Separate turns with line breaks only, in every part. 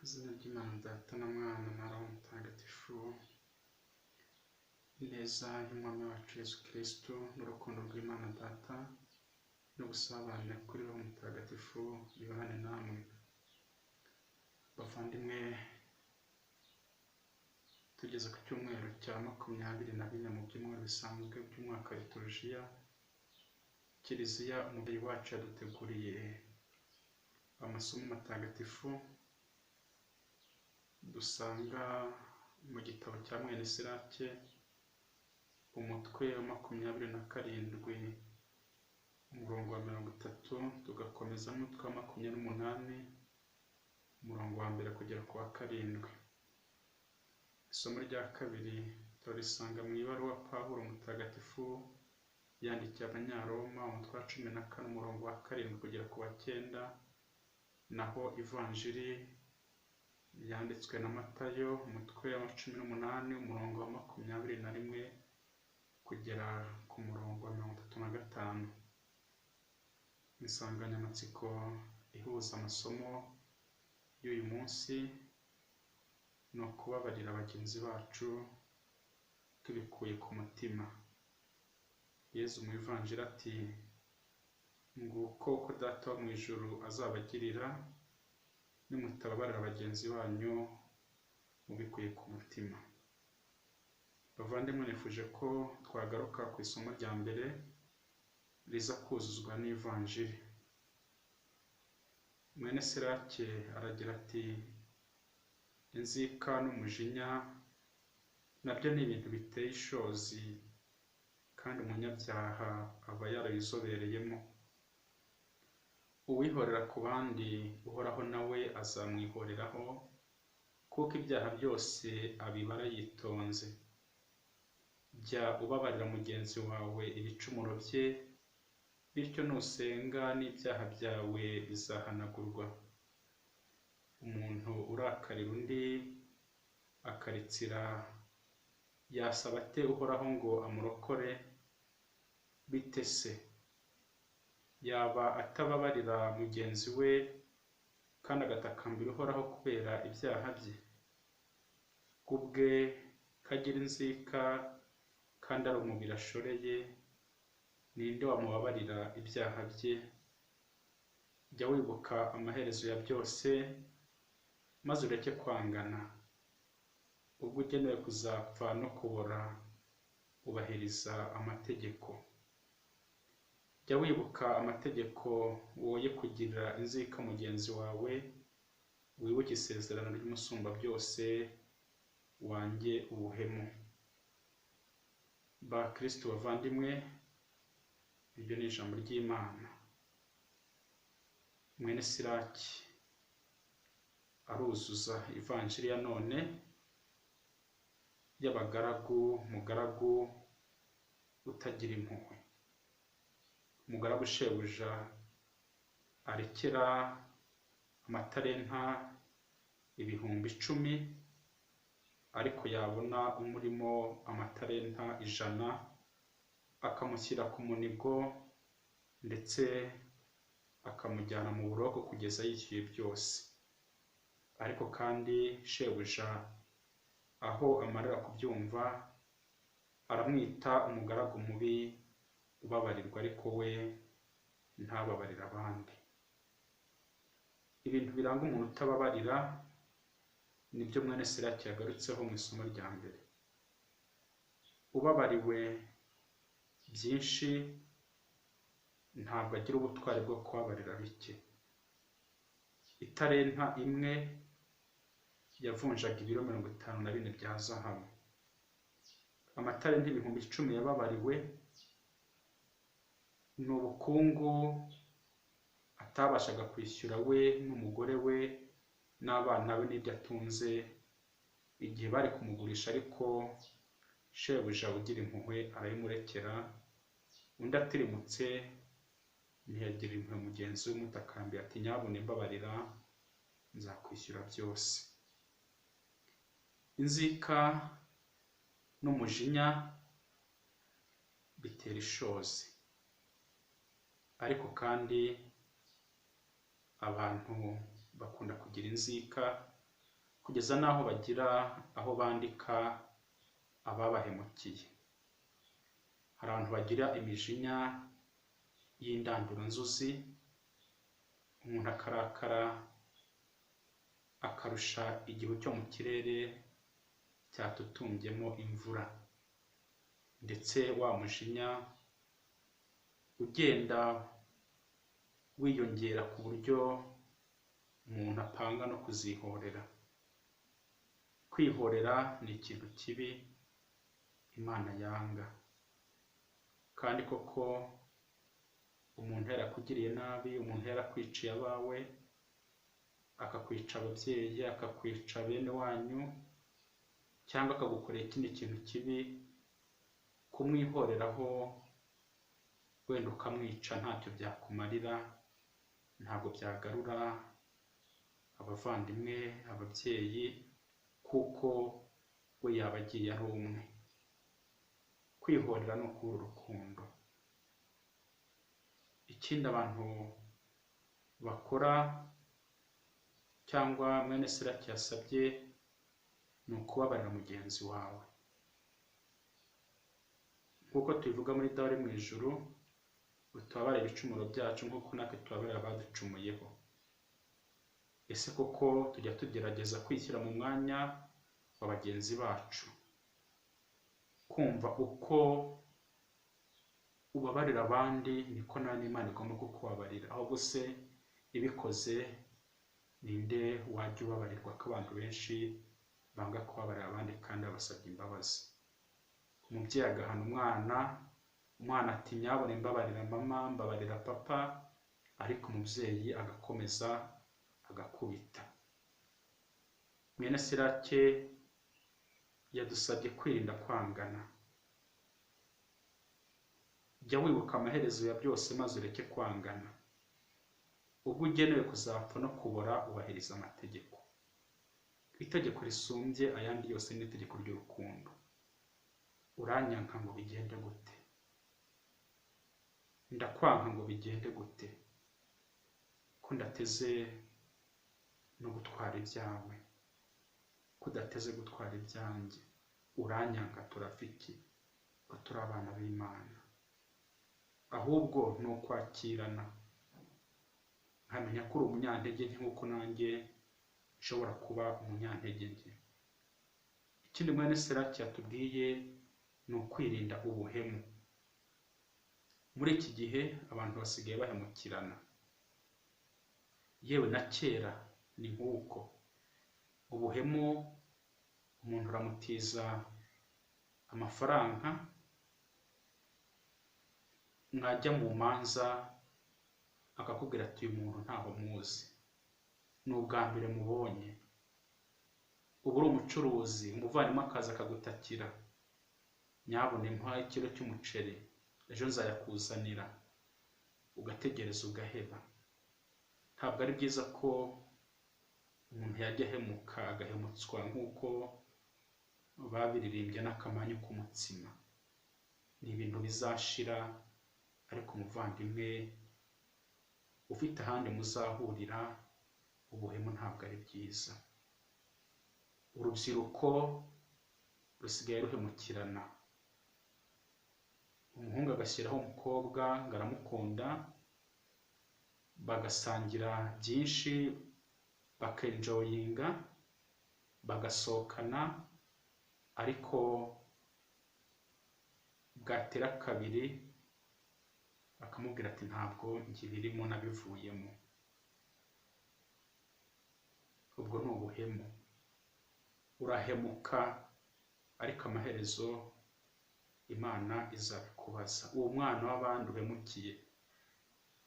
izina ry'Imana Data na Mwana na Roho Mutagatifu, ineza y'Umwami wacu Yesu Kristo n'urukundo rw'Imana Data no gusabana kuri Roho Mutagatifu bibane namwe. Bavandimwe, tugeze ku cyumweru cya 24 mu byumweru bisanzwe by'umwaka wa liturujia. Kiliziya umubyeyi wacu yaduteguriye amasomo matagatifu dusanga mu gitabo cya mwene Sirake umutwe wa 27 umurongo wa 30, tugakomeza n'umutwe wa 28 umurongo wa 1 kugera ku wa 7. Isomo rya kabiri turisanga mu ibaruwa Pawulo mutagatifu yandikiye Abanyaroma umutwe wa 14 umurongo wa 7 kugera ku wa 9, naho Ivanjili yanditswe na Matayo umutwe wa 18 umurongo wa 21 kugera ku murongo wa 35. Insanganyamatsiko ihuza amasomo y'uyu munsi no kubabarira bagenzi bacu tubikuye ku mutima. Yesu mu Ivanjili ati, Nguko uko Data wo mu ijuru azabagirira nimutababarira bagenzi banyu mubikuye ku mutima. Bavandimwe, nifuje ko twagaruka ku isomo rya mbere riza kuzuzwa n'Ivanjili. Mwene Sirake aragira ati, inzika n'umujinya nabyo ni ibintu biteye ishozi kandi umunyabyaha aba yarabizobereyemo. Uwihorera ku bandi uhoraho nawe azamwihoreraho, kuko ibyaha byose abibara yitonze. Jya ubabarira mugenzi wawe ibicumuro bye, bityo nusenga n'ibyaha byawe bizahanagurwa. Umuntu urakarira undi akaritsira yasaba ate uhoraho ngo amurokore? Bite se? Yaba atababarira mugenzi we kandi agatakambira uhoraho kubera ibyaha bye? Kubwe kagira inzika kandi ari umubiri ashoreye, ninde wamubabarira ibyaha bye? Jya wibuka amaherezo ya byose, maze ureke kwangana. Ubwo ugenewe kuzapfa no kubora, ubahiriza amategeko. Jya wibuka amategeko, woye kugirira inzika mugenzi wawe, wibuke isezerano ry'umusumba byose, wange ubuhemu. Ba Kristo bavandimwe, iryo ni ijambo ry'Imana. Mwene Sirake aruzuza Ivanjili ya none mugaragu utagira impuhwe. Umugaragu shebuja arekera amatalenta 10,000, ariko yabona umurimo amatalenta 100 akamushyira ku munigo ndetse akamujyana mu buroko kugeza yishyuye byose. Ariko kandi shebuja aho amarira kubyumva aramwita umugaragu mubi ubabarirwa, ariko we ntababarira abandi. Ibintu biranga umuntu utababarira nibyo mwene Sirake yagarutseho mu isomo rya mbere. Ubabariwe byinshi ntabwo agira ubutwari bwo kubabarira bike. Italenta imwe yavunjaga ibiro 54 bya zahabu. Amatalenta 10,000 yababariwe ni ubukungu atabashaga kwishyura we n'umugore we n'abana be n'ibyo atunze igihe bari kumugurisha, ariko shebuja ugira impuhwe arayimurekera. Undi atirimutse ntiyagira impuhwe mugenzi we, umutakambiye ati, nyabune mbabarira nzakwishyura byose. Inzika n'umujinya bitera ishozi, ariko kandi abantu bakunda kugira inzika kugeza n'aho bagira aho bandika ababahemukiye. Hari abantu bagira imijinya y'indanduranzuzi, umuntu akarakara akarusha igihu cyo mu kirere cyatutumbyemo imvura, ndetse wa mujinya ugenda wiyongera ku buryo umuntu apanga no kuzihorera. Kwihorera ni ikintu kibi Imana yanga, kandi koko umuntu yarakugiriye nabi, umuntu yarakwiciye abawe, akakwica ababyeyi, akakwica bene wanyu, cyangwa akagukorera ikindi kintu kibi, kumwihoreraho wenda ukamwica ntacyo byakumarira, ntabwo byagarura abavandimwe, ababyeyi, kuko we yaba agiye ari umwe. Kwihorera no kubura urukundo. Ikindi abantu bakora cyangwa mwene Siraki yasabye ni ukubabarira mugenzi wawe, nk'uko tubivuga muri dawe uri mu ijuru, utubabarire ibicumuro byacu nk'uko natwe tubabarira abaducumuyeho. Ese koko tujya tugerageza kwishyira mu mwanya wa bagenzi bacu, kumva uko ubabarira abandi niko nawe n'Imana igomba kukubabarira? ahubwo se ibikoze ninde wajya ubabarirwa? Ko abantu benshi banga kubabarira abandi kandi babasabye imbabazi. Umubyeyi agahana umwana ati nyabona imbabarira mama, mbabarira papa, ariko umubyeyi agakomeza agakubita. Mwene Sirake yadusabye kwirinda kwangana. Jya wibuka amaherezo ya byose maze ureke kwangana. Ubwo ugenewe kuzapfa no kubora ubahiriza amategeko. Itegeko risumbye ayandi yose ni itegeko ry'urukundo. Uranyanka ngo bigende gute? Ndakwanka ngo bigende gute? Ko ndateze no gutwara ibyawe, ko udateze gutwara ibyanjye. Uranyanka turafiki ko turi abana b'Imana. Ahubwo ni ukwakirana, nkamenya ko uri umunyantege nke nk'uko nanjye nshobora kuba umunyantege nke. Ikindi mwene Siraki yatubwiye ni ukwirinda ubuhemu. Muri iki gihe abantu basigaye bahemukirana, yewe na kera ni nk'uko. Ubuhemu, umuntu uramutiza amafaranga, mwajya mu manza akakubwira ati uyu muntu ntaho muzi, ni ubwa mbere mubonye. Ubu uri umucuruzi, umuvandimwe akaza akagutakira, nyabone mpa ikiro cy'umuceri, ejo nzayakuzanira, ugategereza ugaheba. Ntabwo ari byiza ko umuntu yajya ahemuka agahemutswa nk'uko babiririmbye n'akamanyu k'umutsima. Ni ibintu bizashira, ariko umuvandimwe ufite ahandi muzahurira, ubuhemu ntabwo ari byiza. Urubyiruko rusigaye ruhemukirana. Umuhungu agashyiraho umukobwa ngo aramukunda, bagasangira byinshi, bakenjoyinga, bagasohokana, ariko bwatera kabiri akamubwira ati ntabwo njye birimo nabivuyemo. Ubwo ni ubuhemu. Urahemuka, ariko amaherezo Imana izabikubaza. Uwo mwana w'abandi uhemukiye,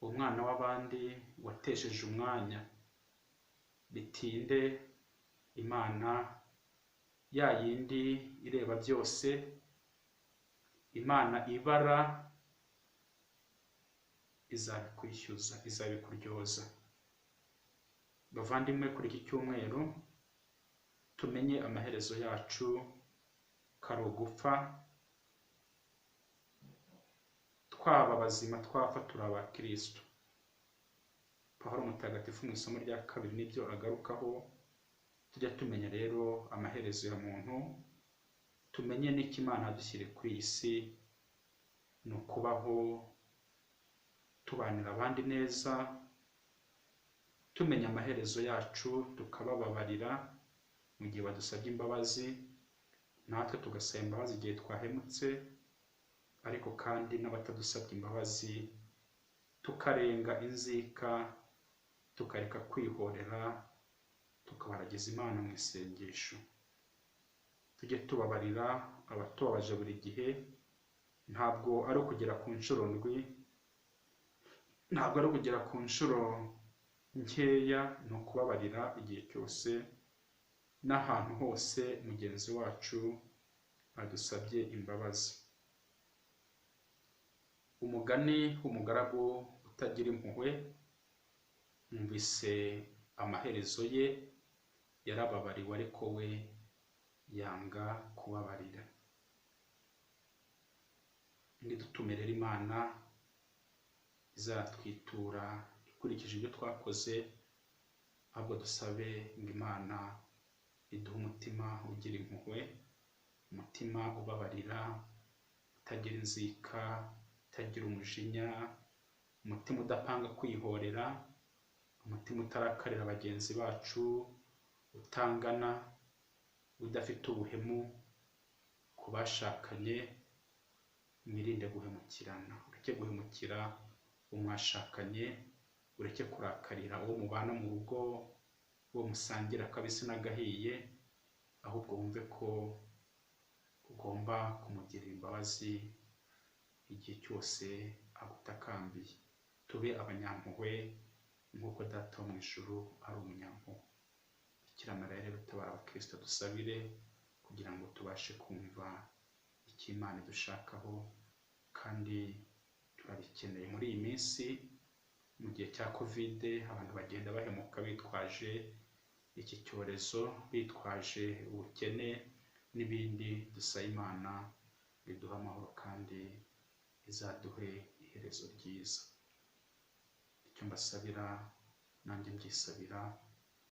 uwo mwana w'abandi watesheje umwanya, bitinde Imana ya yindi ireba byose, Imana ibara, izabikwishyuza, izabikuryoza. Bavandimwe, kuri iki cyumweru tumenye amaherezo yacu kari ugupfa, twaba bazima twapfa turi abakristo. Pawulo mutagatifu mu isomo rya 2 nibyo agarukaho, tujya tumenya rero amaherezo ya muntu, tumenye n'icyo Imana yadushyiriye kuri iyi si, ni ukubaho tubanira abandi neza, tumenya amaherezo yacu, tukabababarira mu gihe badusabye imbabazi, natwe tugasaba imbabazi igihe twahemutse, ariko kandi n'abatadusabye imbabazi tukarenga inzika, tukareka kwihorera, tukabaragiza Imana mu isengesho. Tujye tubabarira abatubabaje buri gihe, ntabwo ari ukugera ku nshuro ndwi, ntabwo ari ukugera ku nshuro nkeya, ni ukubabarira igihe cyose n'ahantu hose mugenzi wacu adusabye imbabazi. Umugani w'umugaragu utagira impuhwe, mwumvise amaherezo ye, yarababariwe ariko we yanga kubabarira. Nidutumerera Imana izatwitura ikurikije ibyo twakoze, ahubwo dusabe ngo Imana iduhe umutima ugira impuhwe, umutima ubabarira, utagira inzika, utagira umujinya, umutima udapanga kwihorera, umutima utarakarira bagenzi bacu, utangana, udafite ubuhemu ku bashakanye. Mwirinde guhemukirana, ureke guhemukira umwashakanye, ureke kurakarira uwo mubana mu rugo, uwo musangira akabisi n'agahiye, ahubwo wumve ko ugomba kumugirira imbabazi igihe cyose agutakambiye. Tube abanyampuhwe nk'uko Data wo mu ijuru ari umunyampuhwe. Bikira Mariya rero utabara abakristo, dusabire kugira ngo tubashe kumva icyo Imana idushakaho, kandi turabikeneye muri iyi minsi. Mu gihe cya Covid abantu bagenda bahemuka bitwaje iki cyorezo, bitwaje ubukene n'ibindi. Dusaba Imana iduha amahoro kandi izaduhe iherezo ryiza. Icyo mbasabira nanjye mbyisabira